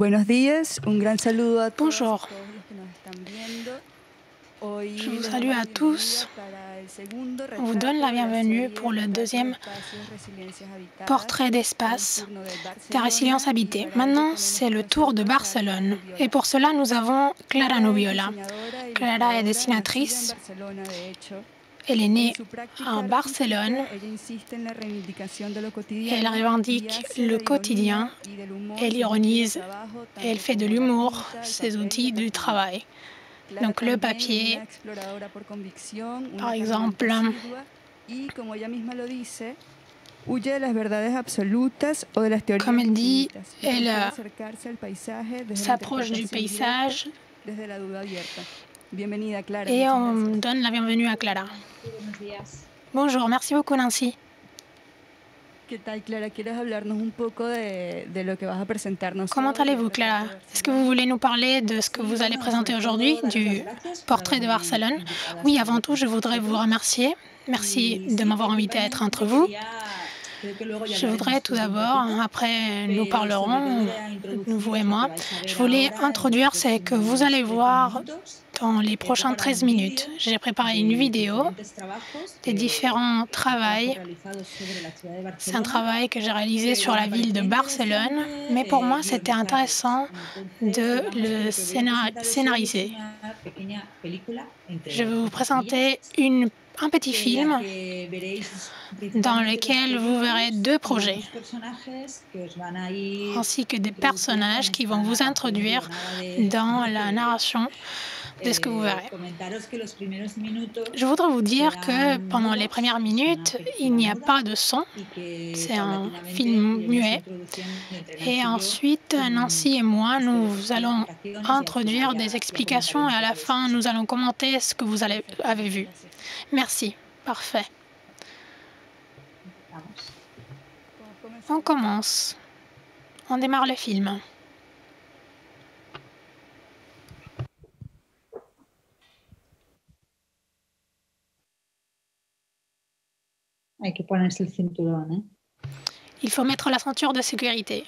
Buenos días, un gran saludo a todas y Bonjour, todos los que nos están viendo. Hoy je vous les salue damos la à tous. bienvenida para el segundo On vous donne la retrato de la bienvenue serie pour le Retratos de deuxième Espacios Resiliencias Habitadas. portrait Hoy es d'espace turno de de résilience Barcelona y habitée. para ello Maintenant, tenemos c'est con le tour de nosotros a Clara Barcelone. Et Nubiola. pour cela, nous avons Clara Clara es Nubiola. diseñadora e Clara est ilustradora, nacida en dessinatrice. Barcelona de hecho. Elle est En née su à práctica Barcelone. artística, ella insiste en la reivindicación de lo Elle cotidiano y revendique hace le de la quotidien. ironía y del humor Elle sus outils de ironise. trabajo, Elle tanto fait de como la l'humour, tinta, el ses papel y la outils du pluma. travail. Clara Donc le también es papier, una exploradora por convicción, par una caminante exemple. asidua y, como ella misma lo dice, huye de las verdades absolutas o de las Comme teorías elle dit, infinitas y elle prefiere acercarse al paisaje desde la s'approche du interpretación directa, paysage desde la duda abierta. Bienvenida, Clara. et Muchas on gracias. donne la bienvenue à Clara. Buenos días. Bonjour, merci beaucoup Nancy. ¿Qué tal, Clara? ¿Quieres hablarnos un poco de lo que vas a presentarnos Comment hoy, allez-vous, el retrato Clara? de Est-ce que vous Barcelona? voulez nous parler de ce que vous allez présenter aujourd'hui, du portrait de Barcelone? Oui, avant tout, je voudrais vous remercier. Merci de m'avoir invité à être entre vous. Je voudrais tout d'abord, après nous parlerons, vous et moi, je voulais introduire ce que vous allez voir dans les prochaines 13 minutes. J'ai préparé une vidéo des différents travaux. C'est un travail que j'ai réalisé sur la ville de Barcelone, mais pour moi, c'était intéressant de le scénariser. Je vais vous présenter un petit film dans lequel vous verrez deux projets, ainsi que des personnages qui vont vous introduire dans la narration de ce que vous verrez. Je voudrais vous dire que pendant les premières minutes, il n'y a pas de son. C'est un film muet. Et ensuite, Nancy et moi, nous allons introduire des explications et à la fin, nous allons commenter ce que vous avez vu. Merci. Parfait. On commence. On démarre le film. Hay que ponerse el cinturón, ¿eh? Il faut mettre la ceinture de sécurité.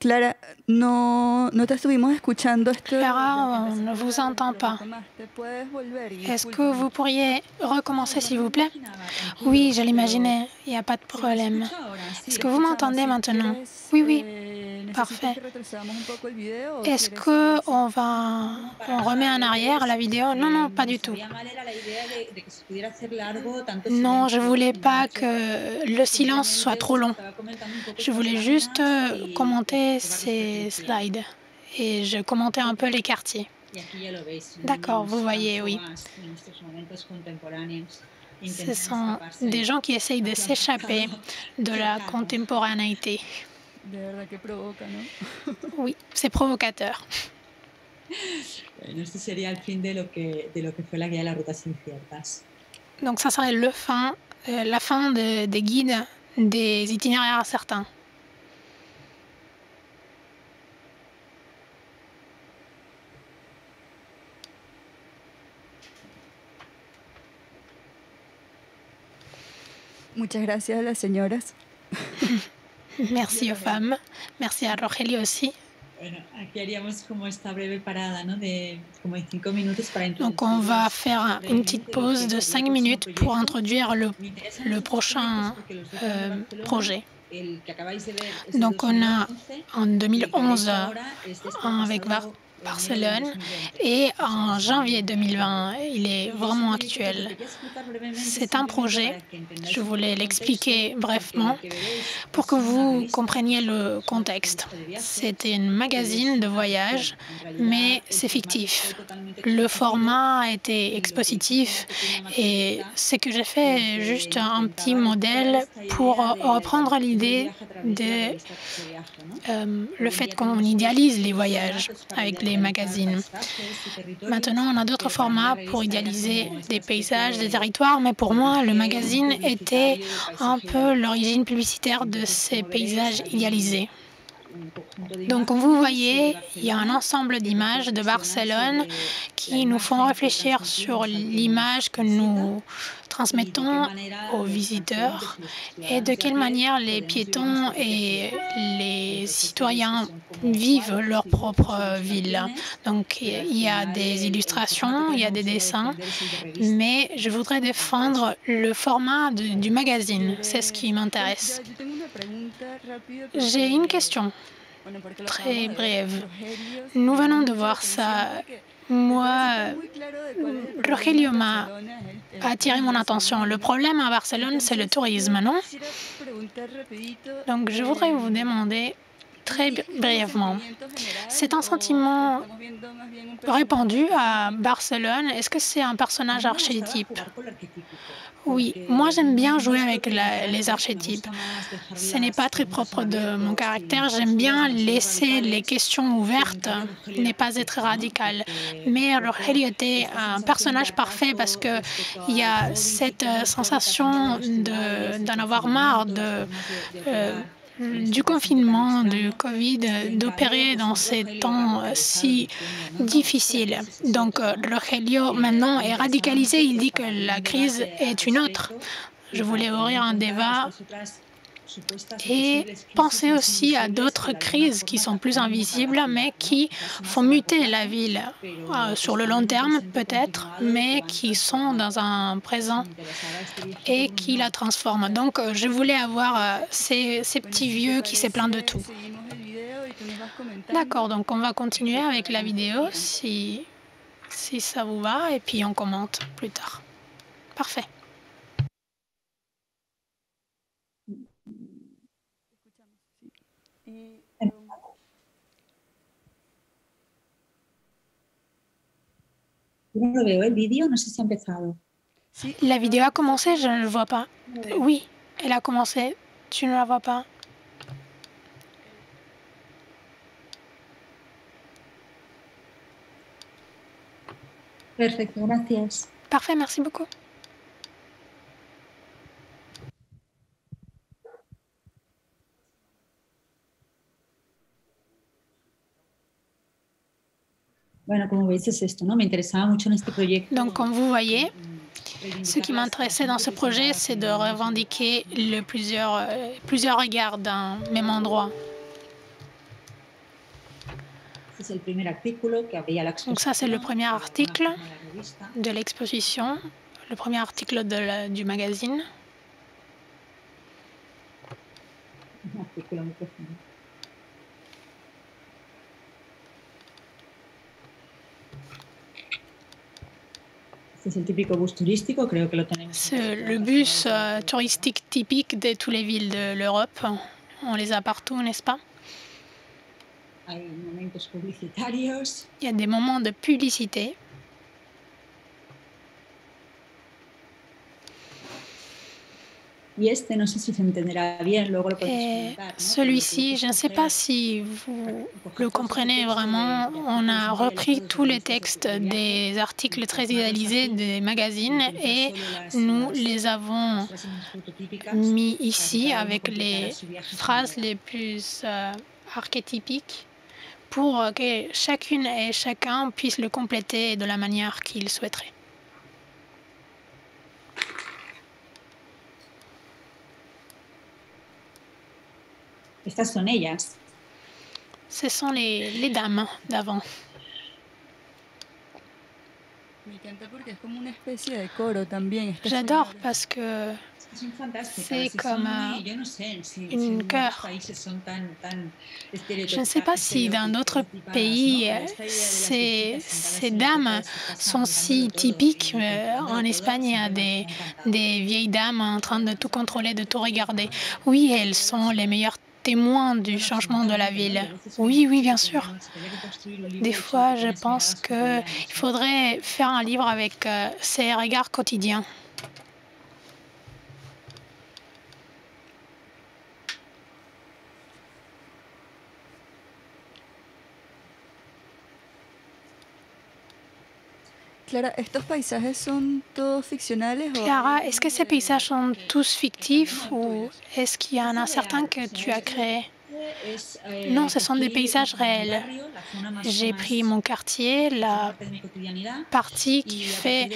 Clara, no te estuvimos escuchando esto. Clara, on ne vous entend pas. Est-ce que vous pourriez recommencer, s'il vous plaît? Oui, je l'imaginais, il n'y a pas de problème. Est-ce que vous m'entendez maintenant? Oui, oui, parfait. Est-ce qu'on remet en arrière la vidéo? Non, non, pas du tout. Non, je ne voulais pas que le silence soit trop long. Je voulais juste commenter ces slides et je commentais un peu les quartiers. D'accord, vous voyez, oui. Ce sont des gens qui essayent de s'échapper de la contemporanéité. Oui, c'est provocateur. Donc ça serait la fin des guides des itinéraires incertains. Muchas gracias a las señoras. Merci aux femmes. Merci à Rogelio aussi. Donc on va faire une petite pause de 5 minutes pour introduire le prochain projet. Donc on a en 2011 avec Barcelone et en janvier 2020, il est vraiment actuel. C'est un projet, je voulais l'expliquer brièvement pour que vous compreniez le contexte. C'était un magazine de voyage, mais c'est fictif. Le format a été expositif et ce que j'ai fait, juste un petit modèle pour reprendre l'idée de le fait qu'on idéalise les voyages avec les magazines. Maintenant, on a d'autres formats pour idéaliser des paysages, des territoires, mais pour moi, le magazine était un peu l'origine publicitaire de ces paysages idéalisés. Donc, comme vous voyez, il y a un ensemble d'images de Barcelone qui nous font réfléchir sur l'image que nous transmettons aux visiteurs et de quelle manière les piétons et les citoyens vivent leur propre ville. Donc, il y a des illustrations, il y a des dessins, mais je voudrais défendre le format du magazine. C'est ce qui m'intéresse. J'ai une question très brève. Nous venons de voir ça. Moi, Rogelio m'a attiré mon attention. Le problème à Barcelone, c'est le tourisme, non? Donc, je voudrais vous demander très brièvement, c'est un sentiment répandu à Barcelone. Est-ce que c'est un personnage archétype? Oui, moi j'aime bien jouer avec les archétypes. Ce n'est pas très propre de mon caractère. J'aime bien laisser les questions ouvertes, ne pas être radical. Mais Rogelio était un personnage parfait parce qu'il y a cette sensation d'en avoir marre du confinement, du Covid, d'opérer dans ces temps si difficiles. Donc, Rogelio, maintenant, est radicalisé. Il dit que la crise est une autre. Je voulais ouvrir un débat et penser aussi à d'autres crises qui sont plus invisibles, mais qui font muter la ville sur le long terme, peut-être, mais qui sont dans un présent et qui la transforment. Donc, je voulais avoir ces petits vieux qui se plaignent de tout. D'accord, donc on va continuer avec la vidéo si ça vous va, et puis on commente plus tard. Parfait. No lo veo, el vídeo, no sé si ha empezado. La vidéo a commencé, je ne le vois pas. Oui, elle a commencé. Tu ne la vois pas. Perfecto, gracias. Parfait, merci beaucoup. Bueno, como veis es esto, ¿no? Me interesaba mucho en este proyecto. Donc, comme vous voyez, ce qui m'intéressait dans ce projet, c'est de revendiquer plusieurs regards d'un même endroit. Donc ça, c'est le premier article de l'exposition, le premier article du magazine. C'est le bus touristique typique de toutes les villes de l'Europe. On les a partout, n'est-ce pas? Il y a des moments de publicité. Et celui-ci, je ne sais pas si vous le comprenez vraiment, on a repris tous les textes des articles très idéalisés des magazines et nous les avons mis ici avec les phrases les plus archétypiques pour que chacune et chacun puisse le compléter de la manière qu'il souhaiterait. Ce sont les dames d'avant. J'adore parce que c'est comme une chœur. Je ne sais pas si dans d'autres pays, ces dames sont si typiques. En Espagne, il y a des vieilles dames en train de tout contrôler, de tout regarder. Oui, elles sont les meilleures témoins du changement de la ville. Oui, oui, bien sûr. Des fois, je pense qu'il faudrait faire un livre avec ces regards quotidiens. Clara, Clara, est-ce que ces paysages sont tous fictifs ou est-ce qu'il y en a certains que tu as créés? Non, ce sont des paysages réels. J'ai pris mon quartier, la partie qui fait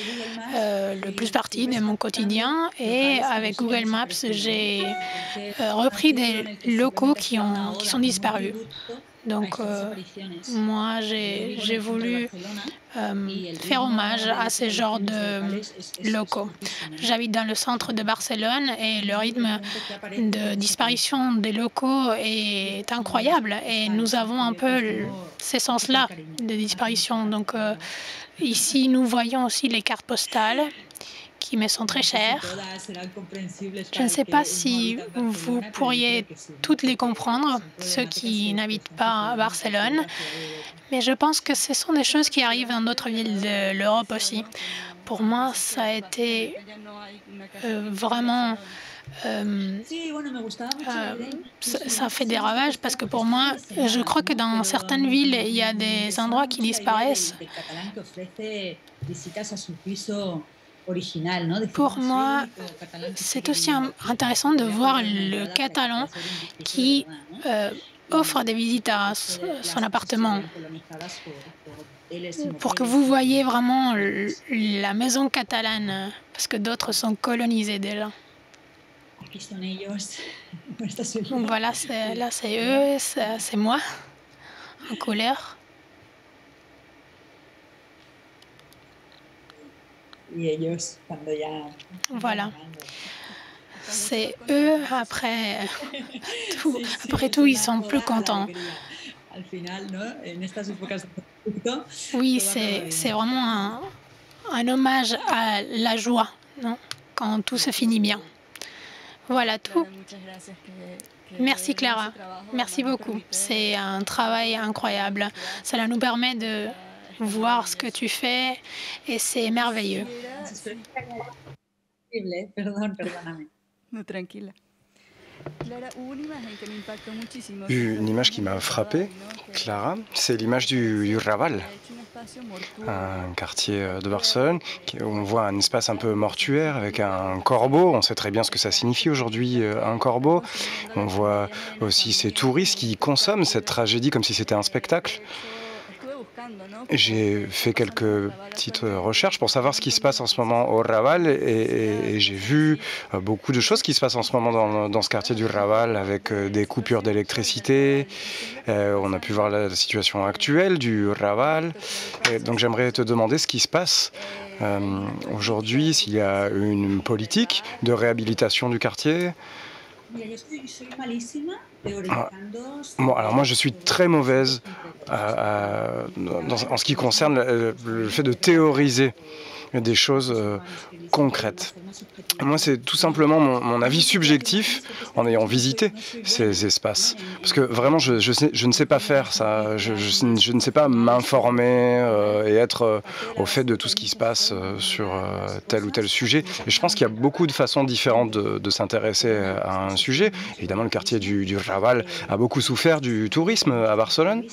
le plus partie de mon quotidien, et avec Google Maps, j'ai repris des locaux qui sont disparus. Donc, moi, j'ai voulu faire hommage à ce genre de locaux. J'habite dans le centre de Barcelone et le rythme de disparition des locaux est incroyable. Et nous avons un peu ces sens-là de disparition. Donc, ici, nous voyons aussi les cartes postales qui me sont très chères. Je ne sais pas si vous pourriez toutes les comprendre, ceux qui n'habitent pas à Barcelone, mais je pense que ce sont des choses qui arrivent dans d'autres villes de l'Europe aussi. Pour moi, ça a été vraiment... ça fait des ravages parce que pour moi, je crois que dans certaines villes, il y a des endroits qui disparaissent. Pour moi, c'est aussi intéressant de voir le Catalan qui offre des visites à son appartement pour que vous voyez vraiment la maison catalane, parce que d'autres sont colonisés déjà. Donc voilà, là c'est eux, c'est moi, en couleur. Voilà. C'est eux, après tout, ils sont plus contents. Oui, c'est vraiment un hommage à la joie, non? Quand tout se finit bien. Voilà tout. Merci Clara, merci beaucoup. C'est un travail incroyable. Cela nous permet de voir ce que tu fais et c'est merveilleux. Une image qui m'a frappé, Clara, c'est l'image du Raval, un quartier de Barcelone où on voit un espace un peu mortuaire avec un corbeau. On sait très bien ce que ça signifie aujourd'hui, un corbeau. On voit aussi ces touristes qui consomment cette tragédie comme si c'était un spectacle. j'ai fait quelques petites recherches pour savoir ce qui se passe en ce moment au Raval et j'ai vu beaucoup de choses qui se passent en ce moment dans ce quartier du Raval avec des coupures d'électricité. On a pu voir la situation actuelle du Raval. Donc j'aimerais te demander ce qui se passe aujourd'hui, s'il y a une politique de réhabilitation du quartier. Bon, alors moi je suis très mauvaise en ce qui concerne le fait de théoriser des choses concrètes. Moi, c'est tout simplement mon avis subjectif en ayant visité ces espaces. Parce que vraiment, je ne sais pas faire ça. Je ne sais pas m'informer et être au fait de tout ce qui se passe sur tel ou tel sujet. Et je pense qu'il y a beaucoup de façons différentes de s'intéresser à un sujet. Évidemment, le quartier du Raval a beaucoup souffert du tourisme à Barcelone.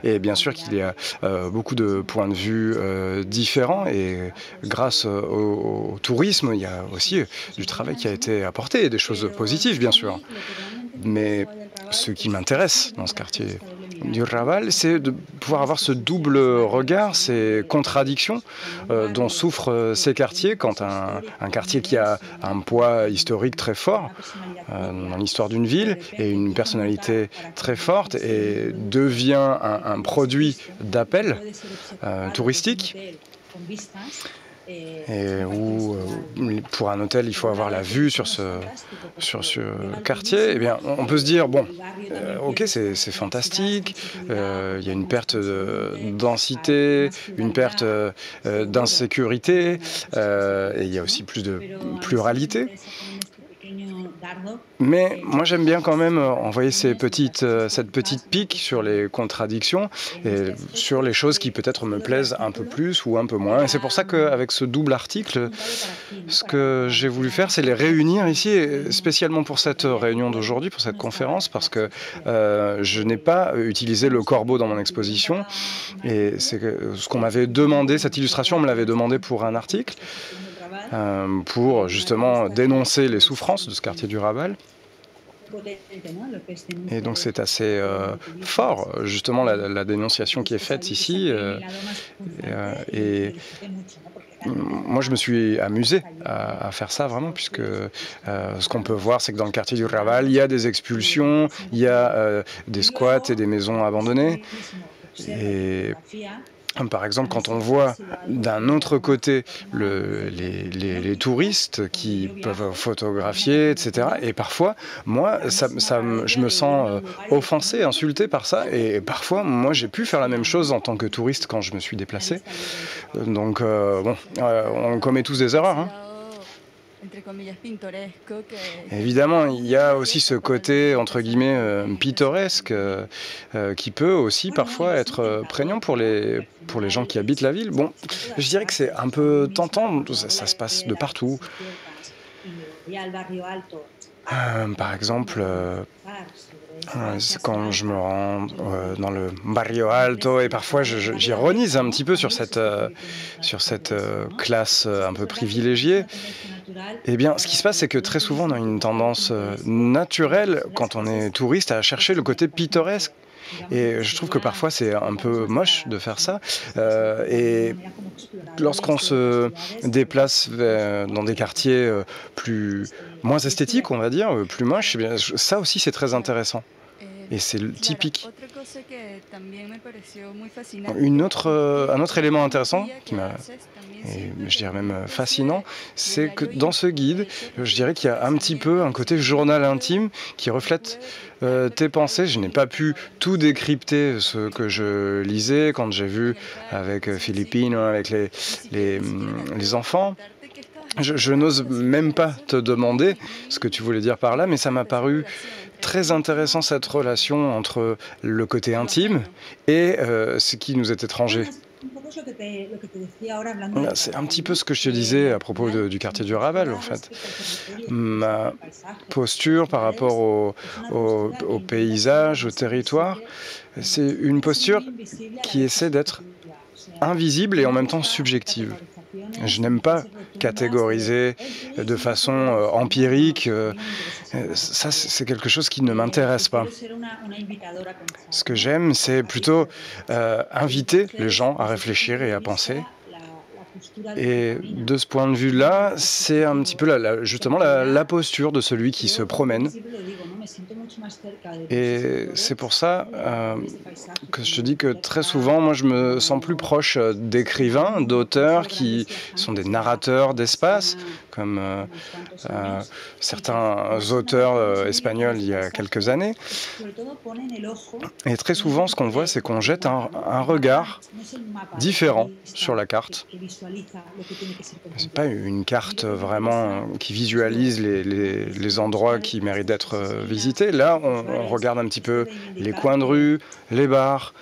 Et bien sûr qu'il y a beaucoup de points de vue différents. Et grâce au tourisme, il y a aussi du travail qui a été apporté, des choses positives bien sûr. Mais ce qui m'intéresse dans ce quartier du Raval, c'est de pouvoir avoir ce double regard, ces contradictions dont souffrent ces quartiers quand un quartier qui a un poids historique très fort dans l'histoire d'une ville et une personnalité très forte et devient un produit d'appel touristique. Et où, pour un hôtel, il faut avoir la vue sur ce quartier, eh bien, on peut se dire, bon, ok, c'est fantastique, il y a une perte de densité, une perte d'insécurité, et il y a aussi plus de pluralité. Mais moi, j'aime bien quand même envoyer cette petite pique sur les contradictions et sur les choses qui peut-être me plaisent un peu plus ou un peu moins. Et c'est pour ça qu'avec ce double article, ce que j'ai voulu faire, c'est les réunir ici, et spécialement pour cette réunion d'aujourd'hui, pour cette conférence, parce que je n'ai pas utilisé le corbeau dans mon exposition. Et c'est ce qu'on m'avait demandé, cette illustration, on me l'avait demandé pour un article. Pour justement dénoncer les souffrances de ce quartier du Raval. Et donc c'est assez fort, justement, la dénonciation qui est faite ici. Et moi, je me suis amusé à faire ça, vraiment, puisque ce qu'on peut voir, c'est que dans le quartier du Raval, il y a des expulsions, il y a des squats et des maisons abandonnées. Et par exemple, quand on voit d'un autre côté les touristes qui peuvent photographier, etc. Et parfois, moi, je me sens offensé, insulté par ça. Et parfois, moi, j'ai pu faire la même chose en tant que touriste quand je me suis déplacé. Donc, bon, on commet tous des erreurs, hein. Évidemment, il y a aussi ce côté, entre guillemets, pittoresque qui peut aussi parfois être prégnant pour les gens qui habitent la ville. Bon, je dirais que c'est un peu tentant, ça se passe de partout. Par exemple, quand je me rends dans le Barrio Alto, et parfois j'ironise un petit peu sur cette classe un peu privilégiée, eh bien, ce qui se passe, c'est que très souvent, on a une tendance naturelle, quand on est touriste, à chercher le côté pittoresque. Et je trouve que parfois, c'est un peu moche de faire ça. Et lorsqu'on se déplace dans des quartiers moins esthétiques, on va dire, plus moches, eh bien, ça aussi, c'est très intéressant. Et c'est typique. Un autre élément intéressant qui m'a, et je dirais même fascinant, c'est que dans ce guide, je dirais qu'il y a un petit peu un côté journal intime qui reflète tes pensées. Je n'ai pas pu tout décrypter ce que je lisais quand j'ai vu avec Philippine, avec les enfants. Je n'ose même pas te demander ce que tu voulais dire par là, mais ça m'a paru très intéressant, cette relation entre le côté intime et ce qui nous est étranger. C'est un petit peu ce que je te disais à propos du quartier du Raval, en fait. Ma posture par rapport au paysage, au territoire, c'est une posture qui essaie d'être invisible et en même temps subjective. Je n'aime pas catégorisé de façon empirique. Ça, c'est quelque chose qui ne m'intéresse pas. Ce que j'aime, c'est plutôt inviter les gens à réfléchir et à penser. Et de ce point de vue-là, c'est un petit peu justement la posture de celui qui se promène. Et c'est pour ça que je te dis que très souvent, moi, je me sens plus proche d'écrivains, d'auteurs qui sont des narrateurs d'espace, comme certains auteurs espagnols il y a quelques années. Et très souvent, ce qu'on voit, c'est qu'on jette un regard différent sur la carte. Ce n'est pas une carte vraiment qui visualise les endroits qui méritent d'être visités. Là, on regarde un petit peu les coins de rue, les bars.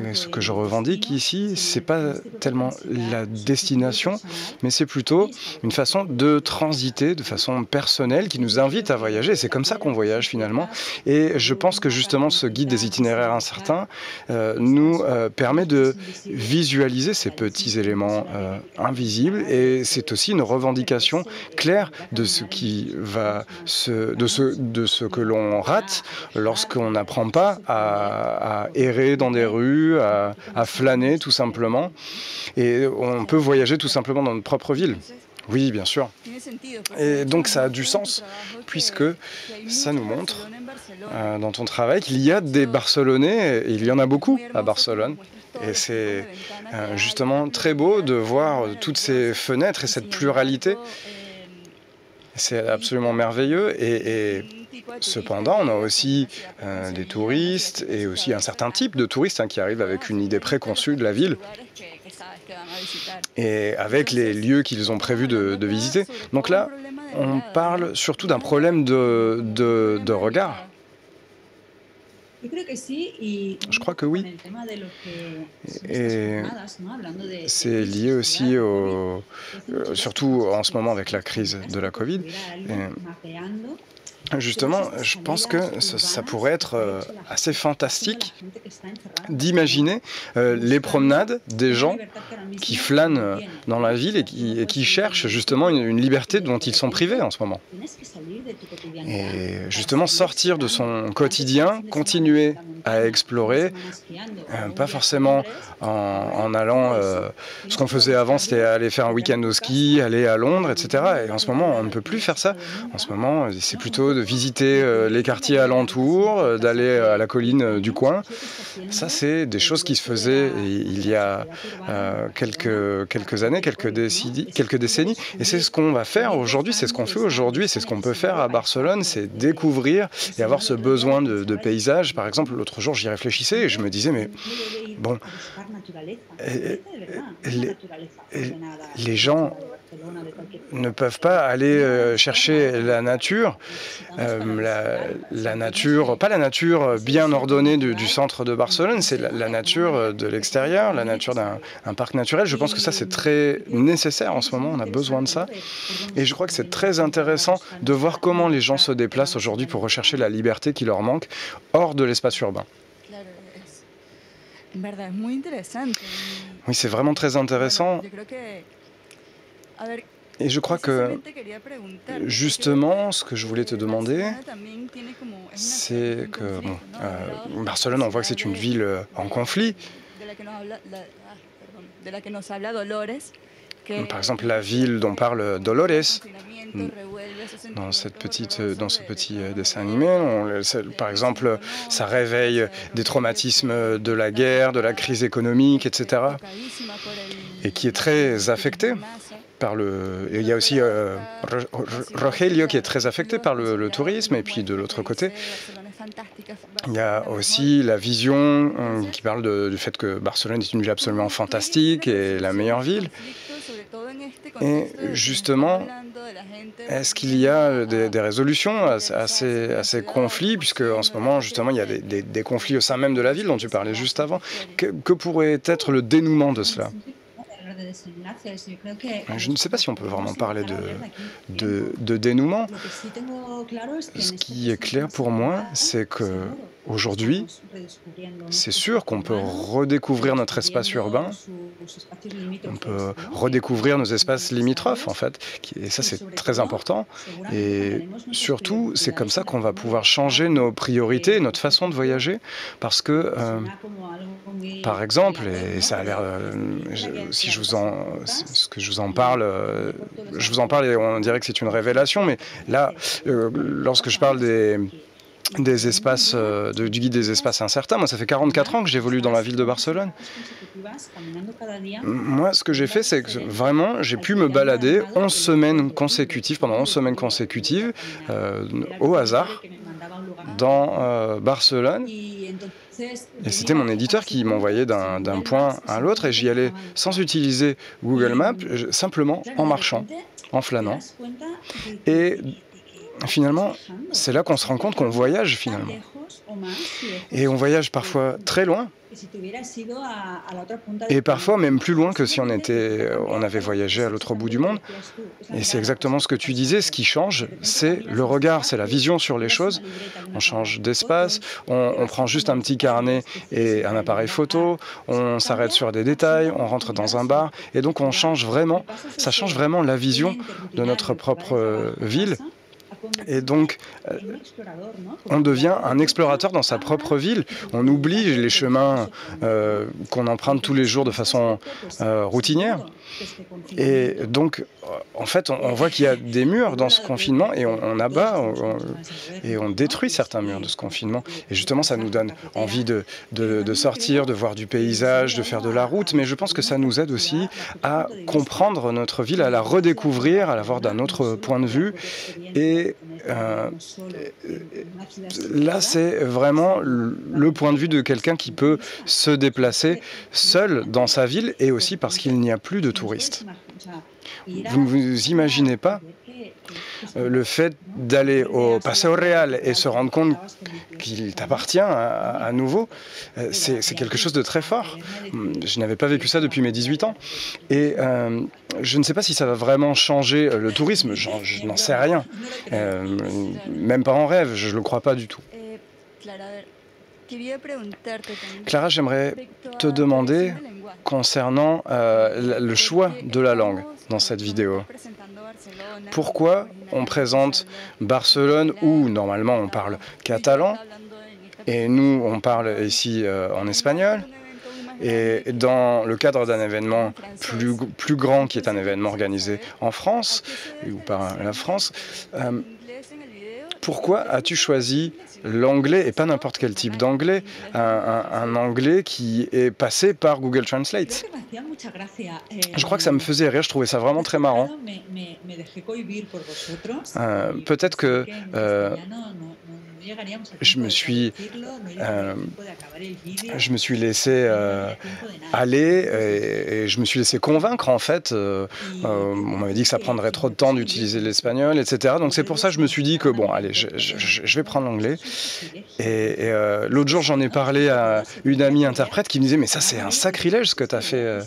Et ce que je revendique ici, ce n'est pas tellement la destination, mais c'est plutôt une façon de transiter de façon personnelle qui nous invite à voyager. C'est comme ça qu'on voyage finalement. Et je pense que justement ce guide des itinéraires incertains nous permet de visualiser ces petits éléments invisibles, et c'est aussi une revendication claire de ce qui va de ce que l'on rate lorsqu'on n'apprend pas à errer dans des rues, à flâner tout simplement, et on peut voyager tout simplement dans notre propre ville. Oui, bien sûr. Et donc ça a du sens, puisque ça nous montre dans ton travail qu'il y a des Barcelonais, et il y en a beaucoup à Barcelone. Et c'est justement très beau de voir toutes ces fenêtres et cette pluralité. C'est absolument merveilleux. Et cependant, on a aussi des touristes, et aussi un certain type de touristes qui arrivent avec une idée préconçue de la ville et avec les lieux qu'ils ont prévu de visiter. Donc là, on parle surtout d'un problème de regard. Je crois que oui. Et c'est lié aussi surtout en ce moment avec la crise de la Covid. Justement, je pense que ça pourrait être assez fantastique d'imaginer les promenades des gens qui flânent dans la ville et qui cherchent justement une liberté dont ils sont privés en ce moment. Et justement sortir de son quotidien, continuer à explorer, pas forcément en allant... ce qu'on faisait avant, c'était aller faire un week-end au ski, aller à Londres, etc. Et en ce moment, on ne peut plus faire ça. En ce moment, c'est plutôt de visiter les quartiers alentours, d'aller à la colline du coin. Ça, c'est des choses qui se faisaient il y a quelques années, quelques décennies. Et c'est ce qu'on va faire aujourd'hui, c'est ce qu'on fait aujourd'hui, c'est ce qu'on peut faire à Barcelone, c'est découvrir et avoir ce besoin de paysage. Par exemple, l'autre jour, j'y réfléchissais et je me disais, mais bon, les gens ne peuvent pas aller chercher la nature, la nature, pas la nature bien ordonnée du centre de Barcelone, c'est la nature de l'extérieur, la nature d'un parc naturel. Je pense que ça, c'est très nécessaire en ce moment, on a besoin de ça. Et je crois que c'est très intéressant de voir comment les gens se déplacent aujourd'hui pour rechercher la liberté qui leur manque hors de l'espace urbain. Oui, c'est vraiment très intéressant. Et je crois que, justement, ce que je voulais te demander, c'est que Barcelone, on voit que c'est une ville en conflit. Par exemple, la ville dont parle Dolores, dans ce petit dessin animé, par exemple, ça réveille des traumatismes de la guerre, de la crise économique, etc., et qui est très affecté par il y a aussi Rogelio qui est très affecté par le tourisme, et puis de l'autre côté, il y a aussi la vision qui parle du fait que Barcelone est une ville absolument fantastique et la meilleure ville. Et justement, est-ce qu'il y a des résolutions à ces conflits, puisque en ce moment, justement, il y a des conflits au sein même de la ville dont tu parlais juste avant. Que pourrait être le dénouement de cela ? Je ne sais pas si on peut vraiment parler de dénouement. Ce qui est clair pour moi, c'est que Aujourd'hui, c'est sûr qu'on peut redécouvrir notre espace urbain, on peut redécouvrir nos espaces limitrophes, en fait, et ça, c'est très important. Et surtout, c'est comme ça qu'on va pouvoir changer nos priorités, notre façon de voyager, parce que, par exemple, et ça a l'air, si je vous en, ce que je vous en parle et on dirait que c'est une révélation, mais là, lorsque je parle des espaces, du guide des espaces incertains. Moi, ça fait 44 ans que j'évolue dans la ville de Barcelone. Moi, ce que j'ai fait, c'est que vraiment, j'ai pu me balader 11 semaines consécutives, pendant 11 semaines consécutives, au hasard, dans Barcelone. Et c'était mon éditeur qui m'envoyait d'un point à l'autre, et j'y allais sans utiliser Google Maps, simplement en marchant, en flânant. Et finalement, c'est là qu'on se rend compte qu'on voyage finalement. Et on voyage parfois très loin, et parfois même plus loin que si on avait voyagé à l'autre bout du monde. Et c'est exactement ce que tu disais, ce qui change, c'est le regard, c'est la vision sur les choses. On change d'espace, on prend juste un petit carnet et un appareil photo, on s'arrête sur des détails, on rentre dans un bar, et donc on change vraiment, ça change vraiment la vision de notre propre ville. Et donc, on devient un explorateur dans sa propre ville. On oublie les chemins qu'on emprunte tous les jours de façon routinière. Et donc, en fait, on voit qu'il y a des murs dans ce confinement, et on abat et on détruit certains murs de ce confinement. Et justement, ça nous donne envie de sortir, de voir du paysage, de faire de la route. Mais je pense que ça nous aide aussi à comprendre notre ville, à la redécouvrir, à la voir d'un autre point de vue. Et là, c'est vraiment le point de vue de quelqu'un qui peut se déplacer seul dans sa ville, et aussi parce qu'il n'y a plus de touristes. Vous ne vous imaginez pas le fait d'aller au Paseo Real et se rendre compte qu'il t'appartient à nouveau, c'est quelque chose de très fort. Je n'avais pas vécu ça depuis mes 18 ans. Et je ne sais pas si ça va vraiment changer le tourisme, je n'en sais rien. Même pas en rêve, je ne le crois pas du tout. Clara, j'aimerais te demander concernant le choix de la langue dans cette vidéo. Pourquoi on présente Barcelone, où normalement on parle catalan, et nous on parle ici en espagnol, et dans le cadre d'un événement plus grand, qui est un événement organisé en France, ou par la France, pourquoi as-tu choisi l'anglais, et pas n'importe quel type d'anglais, un anglais qui est passé par Google Translate? Je crois que ça me faisait rire, je trouvais ça vraiment très marrant. Peut-être que je me suis laissé aller, et je me suis laissé convaincre, en fait. On m'avait dit que ça prendrait trop de temps d'utiliser l'espagnol, etc. Donc c'est pour ça que je me suis dit que, bon, allez, je vais prendre l'anglais. Et l'autre jour, j'en ai parlé à une amie interprète qui me disait « Mais ça, c'est un sacrilège ce que tu as fait,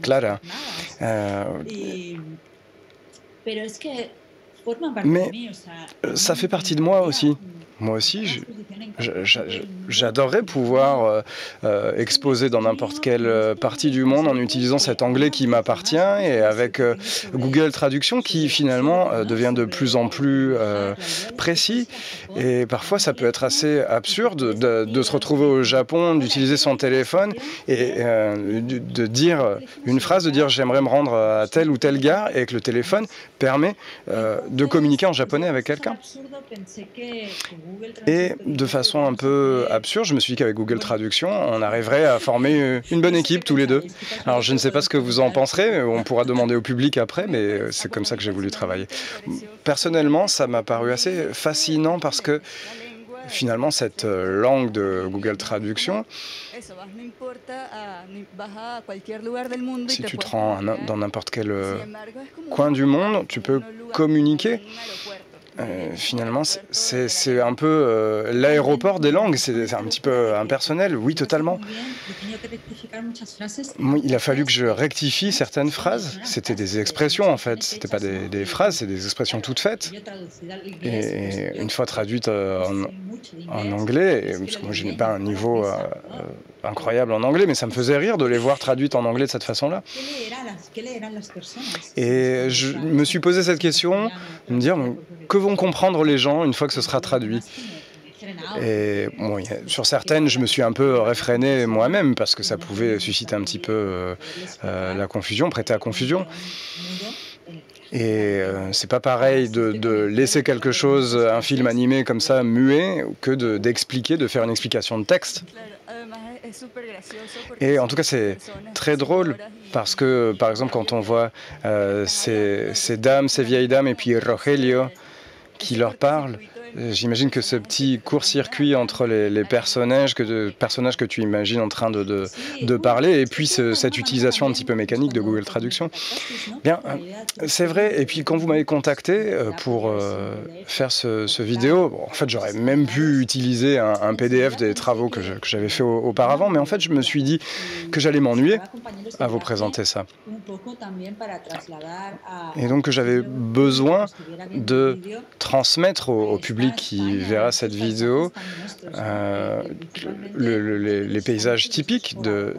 Clara. » Mais ça fait partie de moi aussi. Moi aussi, j'adorerais pouvoir exposer dans n'importe quelle partie du monde en utilisant cet anglais qui m'appartient, et avec Google Traduction qui finalement devient de plus en plus précis. Et parfois, ça peut être assez absurde de se retrouver au Japon, d'utiliser son téléphone et de dire une phrase, de dire « j'aimerais me rendre à telle ou telle gare », et que le téléphone permet de communiquer en japonais avec quelqu'un. Et de façon un peu absurde, je me suis dit qu'avec Google Traduction, on arriverait à former une bonne équipe tous les deux. Alors je ne sais pas ce que vous en penserez, on pourra demander au public après, mais c'est comme ça que j'ai voulu travailler. Personnellement, ça m'a paru assez fascinant parce que finalement, cette langue de Google Traduction, si tu te rends dans n'importe quel coin du monde, tu peux communiquer. finalement, c'est un peu l'aéroport des langues, c'est un petit peu impersonnel, oui, totalement. Il a fallu que je rectifie certaines phrases, c'était des expressions en fait, c'était pas des phrases, c'est des expressions toutes faites. Et une fois traduites en anglais, parce que moi je n'ai pas un niveau incroyable en anglais, mais ça me faisait rire de les voir traduites en anglais de cette façon-là. Et je me suis posé cette question, de me dire, que vont comprendre les gens une fois que ce sera traduit? Et bon, sur certaines, je me suis un peu réfréné moi-même, parce que ça pouvait susciter un petit peu la confusion, prêter à confusion. Et c'est pas pareil de laisser quelque chose, un film animé comme ça, muet, que d'expliquer, de faire une explication de texte. Et en tout cas, c'est très drôle parce que, par exemple, quand on voit ces vieilles dames, et puis Rogelio qui leur parle, j'imagine que ce petit court-circuit entre les personnages que tu imagines en train de parler, et puis cette utilisation un petit peu mécanique de Google Traduction. Bien, c'est vrai. Et puis quand vous m'avez contacté pour faire ce vidéo, bon, en fait j'aurais même pu utiliser un PDF des travaux que j'avais fait auparavant, mais en fait je me suis dit que j'allais m'ennuyer à vous présenter ça. Et donc que j'avais besoin de transmettre au public qui verra cette vidéo les paysages typiques de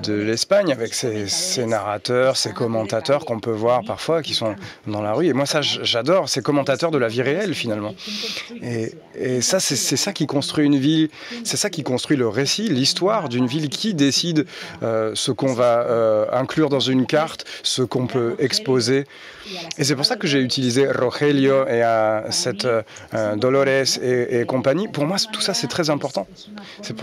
l'Espagne, avec ces narrateurs, ces commentateurs qu'on peut voir parfois qui sont dans la rue. Et moi ça j'adore, ces commentateurs de la vie réelle finalement. Et ça c'est ça qui construit une ville, c'est ça qui construit le récit, l'histoire d'une ville, qui décide ce qu'on va inclure dans une carte, ce qu'on peut exposer. Et c'est pour ça que j'ai utilisé Rogelio et cette Dolores et compagnie. Pour moi, tout ça, c'est très important.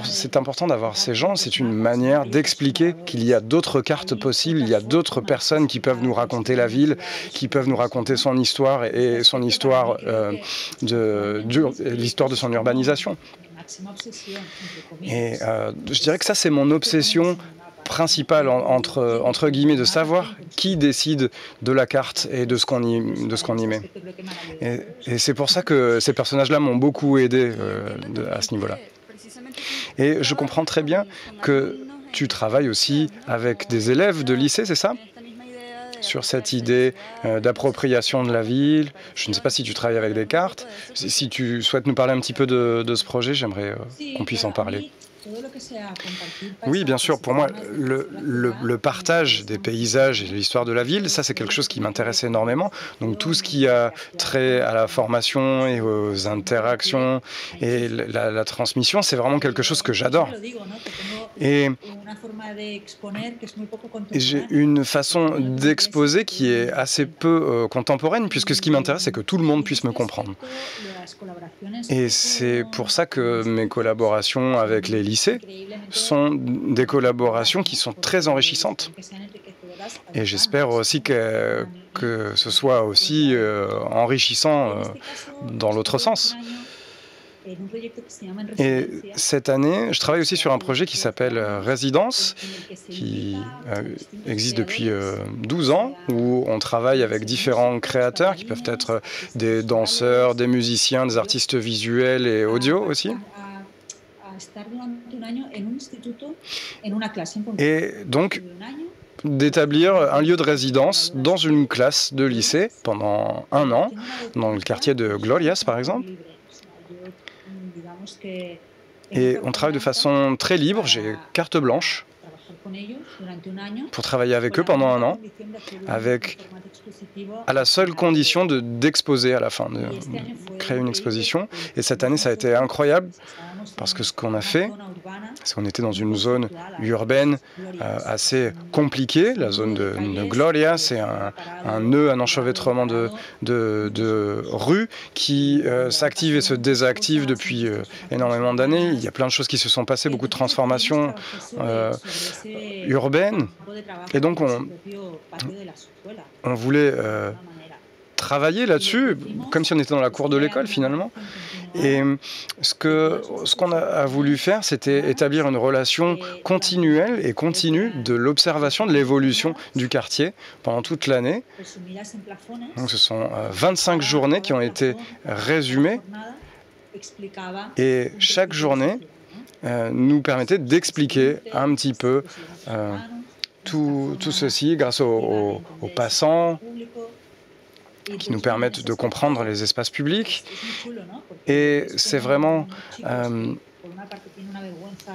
C'est important d'avoir ces gens. C'est une manière d'expliquer qu'il y a d'autres cartes possibles, il y a d'autres personnes qui peuvent nous raconter la ville, qui peuvent nous raconter son histoire et son histoire, l'histoire de son urbanisation. Et je dirais que ça, c'est mon obsession principale, entre guillemets, de savoir qui décide de la carte et de ce qu'on y met. Et c'est pour ça que ces personnages-là m'ont beaucoup aidé à ce niveau-là. Et je comprends très bien que tu travailles aussi avec des élèves de lycée, c'est ça? Sur cette idée d'appropriation de la ville. Je ne sais pas si tu travailles avec des cartes. Si tu souhaites nous parler un petit peu de ce projet, j'aimerais qu'on puisse en parler. Oui, bien sûr. Pour moi, le partage des paysages et de l'histoire de la ville, ça c'est quelque chose qui m'intéresse énormément. Donc tout ce qui a trait à la formation et aux interactions et la transmission, c'est vraiment quelque chose que j'adore. Et j'ai une façon d'exposer qui est assez peu contemporaine, puisque ce qui m'intéresse, c'est que tout le monde puisse me comprendre. Et c'est pour ça que mes collaborations avec les lycées sont des collaborations qui sont très enrichissantes. Et j'espère aussi que ce soit aussi enrichissant dans l'autre sens. Et cette année, je travaille aussi sur un projet qui s'appelle Résidence, qui existe depuis 12 ans, où on travaille avec différents créateurs qui peuvent être des danseurs, des musiciens, des artistes visuels et audio aussi. Et donc, d'établir un lieu de résidence dans une classe de lycée pendant 1 an, dans le quartier de Glorias par exemple. Et on travaille de façon très libre, j'ai carte blanche pour travailler avec eux pendant 1 an, à la seule condition d'exposer à la fin, de créer une exposition. Et cette année, ça a été incroyable, parce que ce qu'on a fait, c'est qu'on était dans une zone urbaine assez compliquée. La zone de Gloria, c'est un nœud, un enchevêtrement de rues qui s'active et se désactive depuis énormément d'années. Il y a plein de choses qui se sont passées, beaucoup de transformations urbaines. Et donc, on voulait travailler là-dessus, comme si on était dans la cour de l'école finalement. Et ce qu'on a voulu faire, c'était établir une relation continuelle et continue de l'observation de l'évolution du quartier pendant toute l'année. Donc ce sont 25 journées qui ont été résumées et chaque journée nous permettait d'expliquer un petit peu tout ceci grâce aux passants qui nous permettent de comprendre les espaces publics. Et c'est vraiment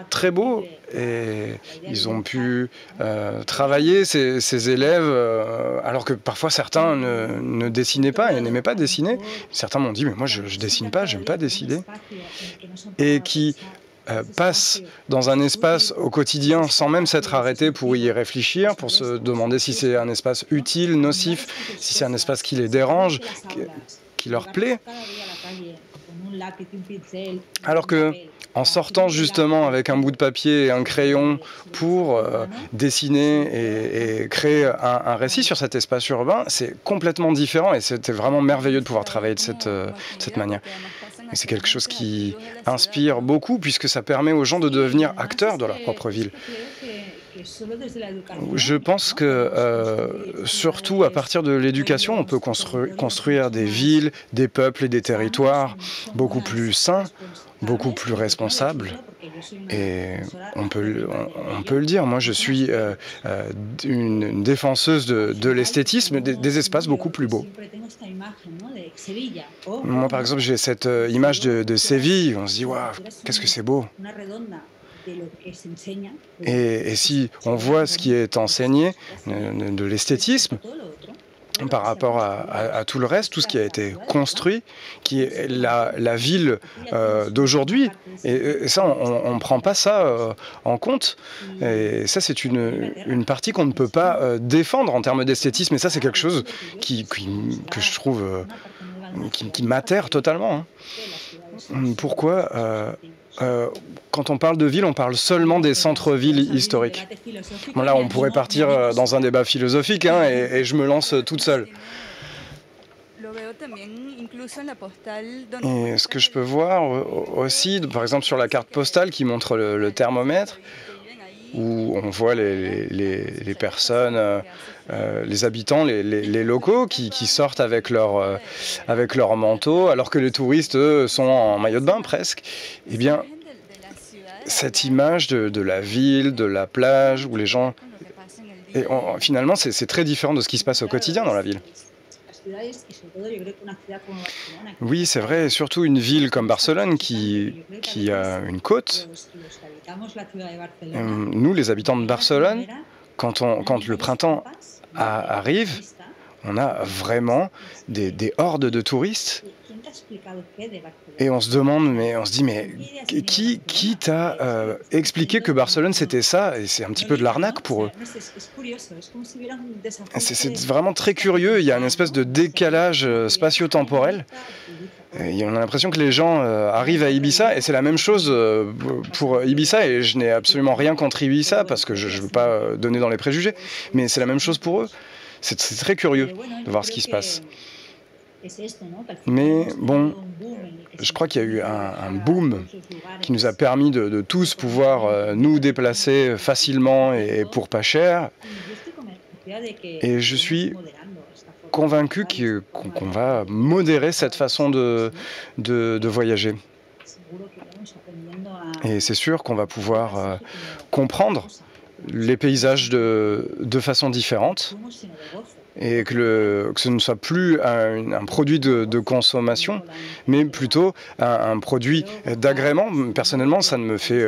très beau. Et ils ont pu travailler, ces élèves, alors que parfois certains ne dessinaient pas et n'aimaient pas dessiner. Certains m'ont dit, mais moi je dessine pas, j'aime pas dessiner. Et qui passent dans un espace au quotidien sans même s'être arrêtés pour y réfléchir, pour se demander si c'est un espace utile, nocif, si c'est un espace qui les dérange, qui leur plaît. Alors que, en sortant justement avec un bout de papier et un crayon pour dessiner et créer un récit sur cet espace urbain, c'est complètement différent et c'était vraiment merveilleux de pouvoir travailler de cette manière. Et c'est quelque chose qui inspire beaucoup puisque ça permet aux gens de devenir acteurs de leur propre ville. Je pense que surtout à partir de l'éducation, on peut construire des villes, des peuples et des territoires beaucoup plus sains, beaucoup plus responsables. Et on peut le dire, moi je suis une défenseuse de l'esthétisme, des espaces beaucoup plus beaux. Moi par exemple j'ai cette image de Séville, on se dit waouh, qu'est-ce que c'est beau. Et si on voit ce qui est enseigné de l'esthétisme par rapport à tout le reste, tout ce qui a été construit, qui est la ville d'aujourd'hui, et ça, on ne prend pas ça en compte. Et ça, c'est une partie qu'on ne peut pas défendre en termes d'esthétisme, et ça, c'est quelque chose que je trouve qui m'atterre totalement. Pourquoi quand on parle de ville, on parle seulement des centres-villes historiques. Bon, là, on pourrait partir dans un débat philosophique, hein, et je me lance toute seule. Et ce que je peux voir aussi, par exemple sur la carte postale qui montre le thermomètre, où on voit les personnes, les habitants, les locaux qui sortent avec leur manteau, alors que les touristes, eux, sont en maillot de bain presque. Eh bien, cette image de la ville, de la plage, où les gens... Et finalement, c'est très différent de ce qui se passe au quotidien dans la ville. Oui, c'est vrai, et surtout une ville comme Barcelone qui a une côte. Nous, les habitants de Barcelone, quand le printemps arrive, on a vraiment des hordes de touristes. Et on se demande, mais qui t'a expliqué que Barcelone c'était ça? Et c'est un petit peu de l'arnaque pour eux. C'est vraiment très curieux, il y a une espèce de décalage spatio-temporel. Et on a l'impression que les gens arrivent à Ibiza, et c'est la même chose pour Ibiza, et je n'ai absolument rien contre Ibiza, parce que je ne veux pas donner dans les préjugés, mais c'est la même chose pour eux. C'est très curieux de voir ce qui se passe. Mais bon, je crois qu'il y a eu un boom qui nous a permis de tous pouvoir nous déplacer facilement et pour pas cher. Et je suis convaincu qu'on va modérer cette façon de voyager. Et c'est sûr qu'on va pouvoir comprendre les paysages de façon différente. Et que ce ne soit plus un produit de consommation, mais plutôt un produit d'agrément. Personnellement, ça ne me fait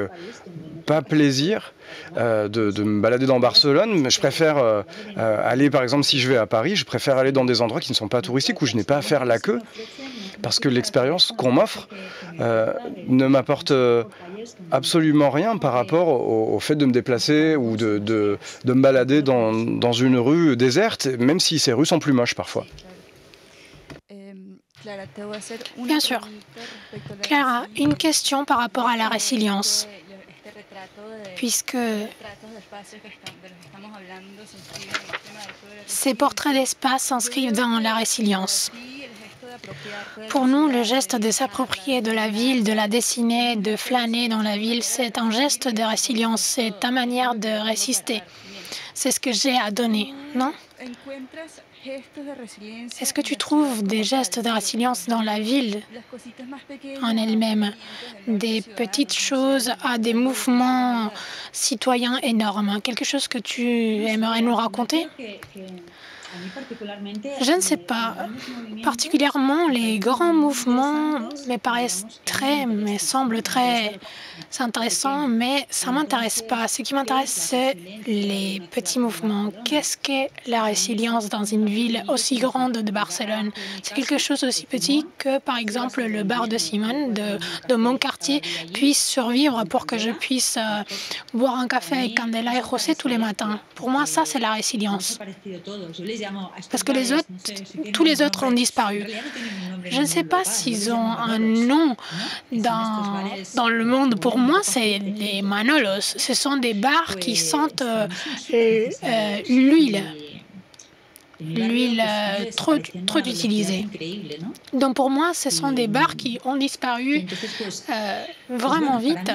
pas plaisir de me balader dans Barcelone, mais je préfère aller, par exemple, si je vais à Paris, je préfère aller dans des endroits qui ne sont pas touristiques, où je n'ai pas à faire la queue, parce que l'expérience qu'on m'offre ne m'apporte absolument rien par rapport au fait de me déplacer ou de me balader dans une rue déserte, même si ces rues sont plus moches parfois. Bien sûr. Clara, une question par rapport à la résilience. puisque ces portraits d'espace s'inscrivent dans la résilience. Pour nous, le geste de s'approprier de la ville, de la dessiner, de flâner dans la ville, c'est un geste de résilience, c'est ta manière de résister. C'est ce que j'ai à donner, non? Est-ce que tu trouves des gestes de résilience dans la ville en elle-même, des petites choses à des mouvements citoyens énormes? Quelque chose que tu aimerais nous raconter? Je ne sais pas. Particulièrement, les grands mouvements me semblent très intéressants, mais ça ne m'intéresse pas. Ce qui m'intéresse, c'est les petits mouvements. Qu'est-ce qu'est la résilience dans une ville aussi grande de Barcelone? C'est quelque chose aussi petit que, par exemple, le bar de Simone de mon quartier puisse survivre pour que je puisse boire un café avec Candela et José tous les matins. Pour moi, ça, c'est la résilience. Parce que tous les autres ont disparu. Je ne sais pas s'ils ont un nom dans le monde. Pour moi, c'est les Manolos. Ce sont des bars qui sentent l'huile trop utilisée. Donc pour moi, ce sont des bars qui ont disparu vraiment vite.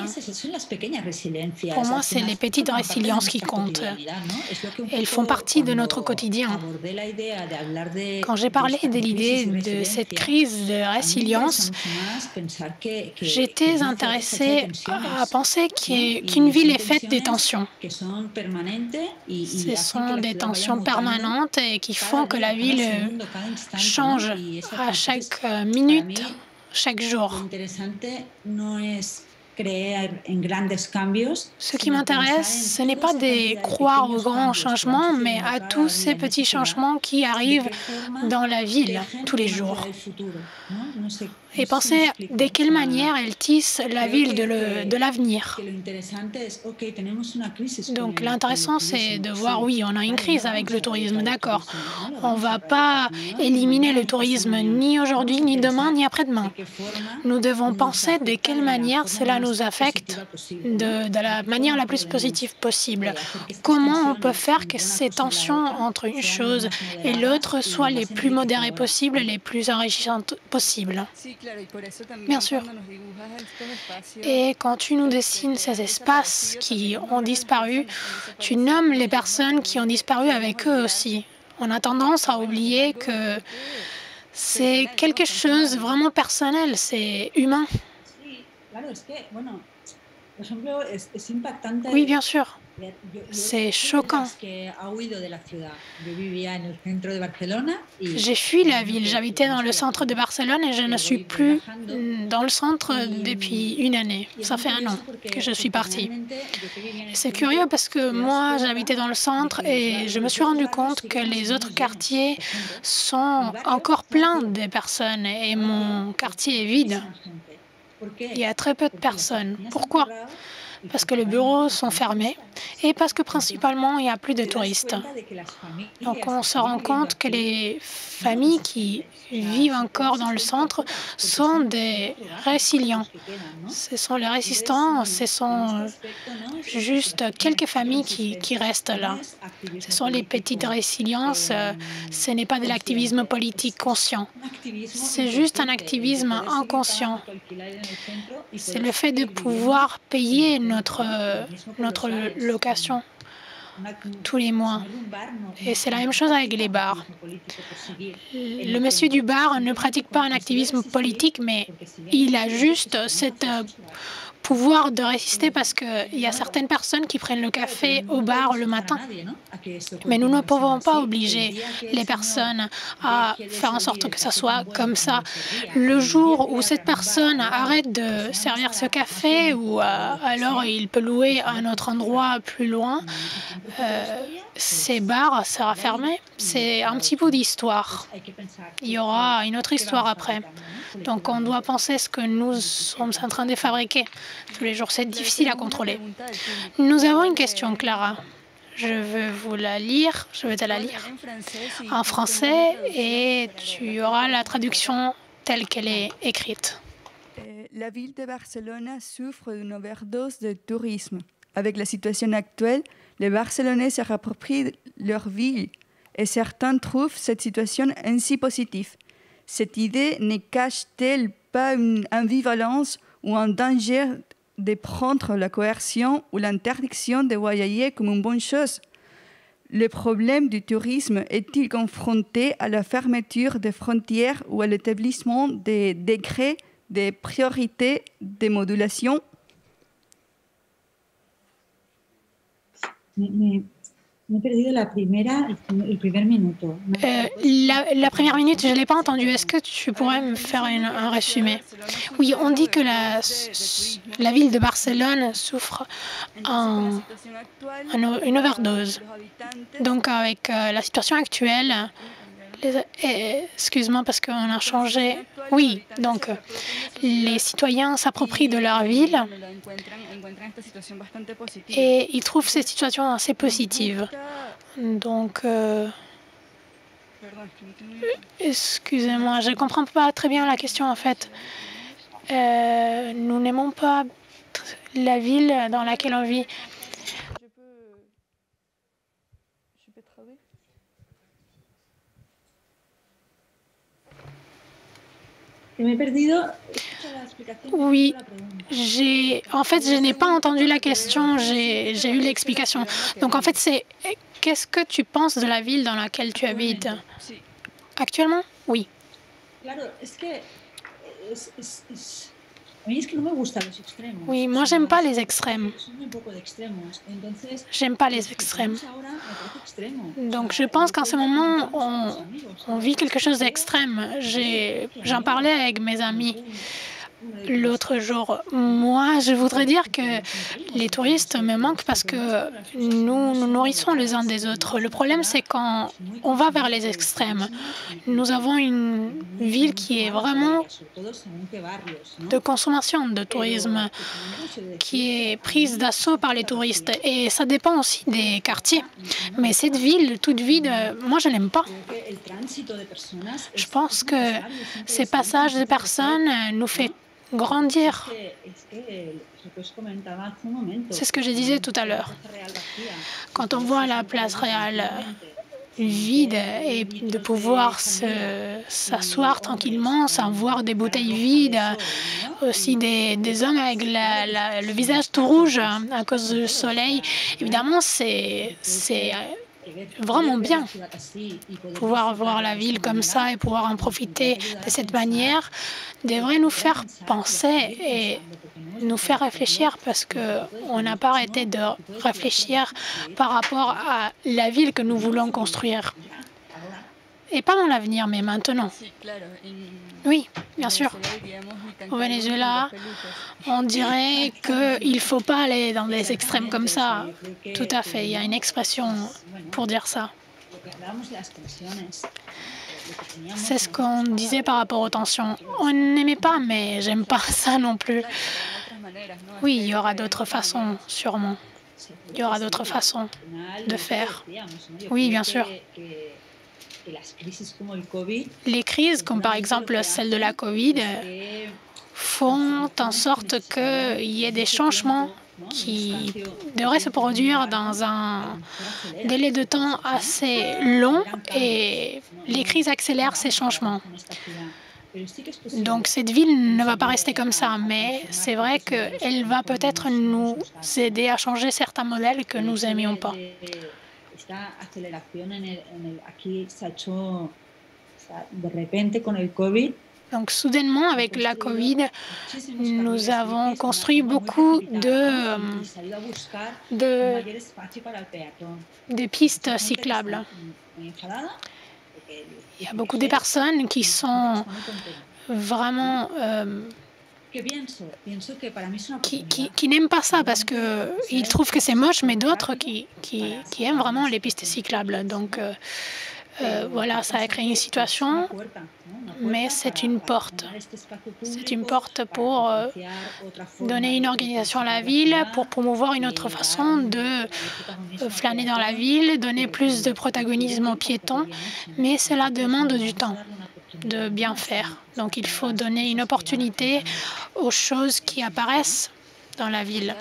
Pour moi, c'est les petites résiliences qui comptent. Elles font partie de notre quotidien. Quand j'ai parlé de l'idée de cette crise de résilience, j'étais intéressée à penser qu'une ville est faite de tensions. Ce sont des tensions permanentes et qui font que la ville change à chaque minute, chaque jour. Ce qui m'intéresse, ce n'est pas de croire aux grands changements, mais à tous ces petits changements qui arrivent dans la ville tous les jours. Et penser de quelle manière elle tisse la ville de l'avenir. Donc l'intéressant, c'est de voir, oui, on a une crise avec le tourisme, d'accord. On ne va pas éliminer le tourisme ni aujourd'hui, ni demain, ni après-demain. Nous devons penser de quelle manière cela nous affecte de la manière la plus positive possible. Comment on peut faire que ces tensions entre une chose et l'autre soient les plus modérées possibles, les plus enrichissantes possibles. Bien sûr. Et quand tu nous dessines ces espaces qui ont disparu, tu nommes les personnes qui ont disparu avec eux aussi. On a tendance à oublier que c'est quelque chose de vraiment personnel, c'est humain. Oui, bien sûr. C'est choquant. J'ai fui la ville. J'habitais dans le centre de Barcelone et je ne suis plus dans le centre depuis une année. Ça fait 1 an que je suis partie. C'est curieux parce que moi, j'habitais dans le centre et je me suis rendu compte que les autres quartiers sont encore pleins de personnes et mon quartier est vide. Il y a très peu de personnes. Pourquoi? Parce que les bureaux sont fermés et parce que principalement, il n'y a plus de touristes. Donc, on se rend compte que les familles qui vivent encore dans le centre sont des résilients. Ce sont les résistants, ce sont juste quelques familles qui restent là. Ce sont les petites résiliences, ce n'est pas de l'activisme politique conscient. C'est juste un activisme inconscient. C'est le fait de pouvoir payer notre location tous les mois. Et c'est la même chose avec les bars. Le monsieur du bar ne pratique pas un activisme politique, mais il a juste cette pouvoir de résister parce qu'il y a certaines personnes qui prennent le café au bar le matin. Mais nous ne pouvons pas obliger les personnes à faire en sorte que ça soit comme ça. Le jour où cette personne arrête de servir ce café ou alors il peut louer un autre endroit plus loin, ces bars sera fermé. C'est un petit bout d'histoire. Il y aura une autre histoire après. Donc on doit penser ce que nous sommes en train de fabriquer. Tous les jours, c'est difficile à contrôler. Nous avons une question, Clara. Je vais vous la lire, je vais te la lire en français et tu auras la traduction telle qu'elle est écrite. La ville de Barcelone souffre d'une overdose de tourisme. Avec la situation actuelle, les Barcelonais se rapproprient leur ville et certains trouvent cette situation ainsi positive. Cette idée ne cache-t-elle pas une ambivalence ou un danger de prendre la coercion ou l'interdiction de voyager comme une bonne chose? Le problème du tourisme est-il confronté à la fermeture des frontières ou à l'établissement des décrets de priorité de modulation? Me he perdido la primer minuto. La première minute, je ne l'ai pas entendue. Est-ce que tu pourrais me faire un résumé? Oui, on dit que la ville de Barcelone souffre une overdose. Donc, avec la situation actuelle, excuse-moi parce qu'on a changé. Oui, donc les citoyens s'approprient de leur ville et ils trouvent cette situation assez positive. Donc, excusez-moi, je ne comprends pas très bien la question en fait. Nous n'aimons pas la ville dans laquelle on vit. Oui, en fait, je n'ai pas entendu la question, j'ai eu l'explication. Donc, en fait, c'est qu'est-ce que tu penses de la ville dans laquelle tu habites? Actuellement? Oui. Oui, moi, j'aime pas les extrêmes. J'aime pas les extrêmes. Donc, je pense qu'en ce moment, on vit quelque chose d'extrême. J'en parlais avec mes amis l'autre jour. Moi, je voudrais dire que les touristes me manquent parce que nous nous nourrissons les uns des autres. Le problème, c'est quand on va vers les extrêmes. Nous avons une ville qui est vraiment de consommation de tourisme, qui est prise d'assaut par les touristes. Et ça dépend aussi des quartiers. Mais cette ville, toute vide, moi, je l'aime pas. Je pense que ces passages de personnes nous fait grandir. C'est ce que je disais tout à l'heure. Quand on voit la place Réal vide et de pouvoir s'asseoir tranquillement sans voir des bouteilles vides, aussi des hommes avec le visage tout rouge à cause du soleil, évidemment, c'est vraiment bien. Pouvoir voir la ville comme ça et pouvoir en profiter de cette manière devrait nous faire penser et nous faire réfléchir parce qu'on n'a pas arrêté de réfléchir par rapport à la ville que nous voulons construire. Et pas dans l'avenir, mais maintenant. Oui, bien sûr. Au Venezuela, on dirait qu'il ne faut pas aller dans des extrêmes comme ça. Tout à fait, il y a une expression pour dire ça. C'est ce qu'on disait par rapport aux tensions. On n'aimait pas, mais j'aime pas ça non plus. Oui, il y aura d'autres façons, sûrement. Il y aura d'autres façons de faire. Oui, bien sûr. Les crises, comme par exemple celle de la COVID, font en sorte qu'il y ait des changements qui devraient se produire dans un délai de temps assez long et les crises accélèrent ces changements. Donc cette ville ne va pas rester comme ça, mais c'est vrai qu'elle va peut-être nous aider à changer certains modèles que nous n'aimions pas. Donc soudainement, avec la COVID, nous avons construit beaucoup de pistes cyclables. Il y a beaucoup de personnes qui sont vraiment qui n'aiment pas ça parce qu'ils trouvent que c'est moche, mais d'autres qui aiment vraiment les pistes cyclables. Donc voilà, ça a créé une situation, mais c'est une porte. C'est une porte pour donner une organisation à la ville, pour promouvoir une autre façon de flâner dans la ville, donner plus de protagonisme aux piétons, mais cela demande du temps de bien faire. Donc il faut donner une opportunité aux choses qui apparaissent dans la ville.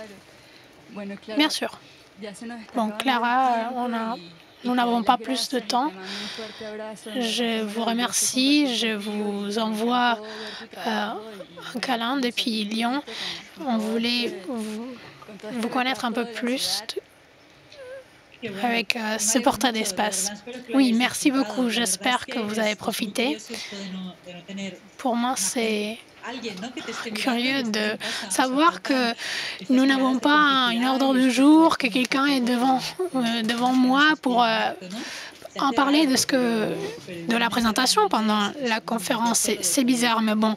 Bien sûr. Bon, Clara, nous n'avons pas plus de temps. Je vous remercie. Je vous envoie un câlin depuis Lyon. On voulait vous connaître un peu plus avec ce portrait d'espace. Oui, merci beaucoup. J'espère que vous avez profité. Pour moi, c'est curieux de savoir que nous n'avons pas une ordre du jour, que quelqu'un est devant moi pour en parler de la présentation pendant la conférence. C'est bizarre, mais bon,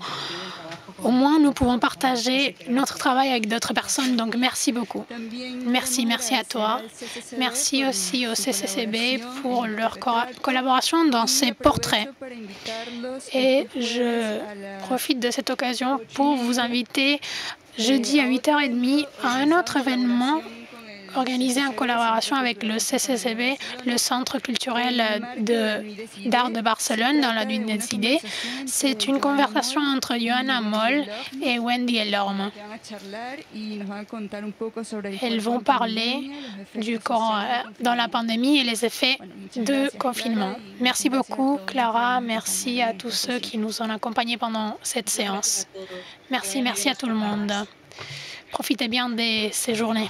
au moins nous pouvons partager notre travail avec d'autres personnes. Donc merci beaucoup. Merci à toi. Merci aussi au CCCB pour leur collaboration dans ces portraits. Et je profite de cette occasion pour vous inviter jeudi à 8h30 à un autre événement organisé en collaboration avec le CCCB, le Centre culturel d'art de Barcelone, dans la nuit des idées. C'est une conversation entre Johanna Moll et Wendy Elorme. Elles vont parler du corps dans la pandémie et les effets de confinement. Merci beaucoup, Clara. Merci à tous ceux qui nous ont accompagnés pendant cette séance. Merci à tout le monde. Profitez bien de ces journées.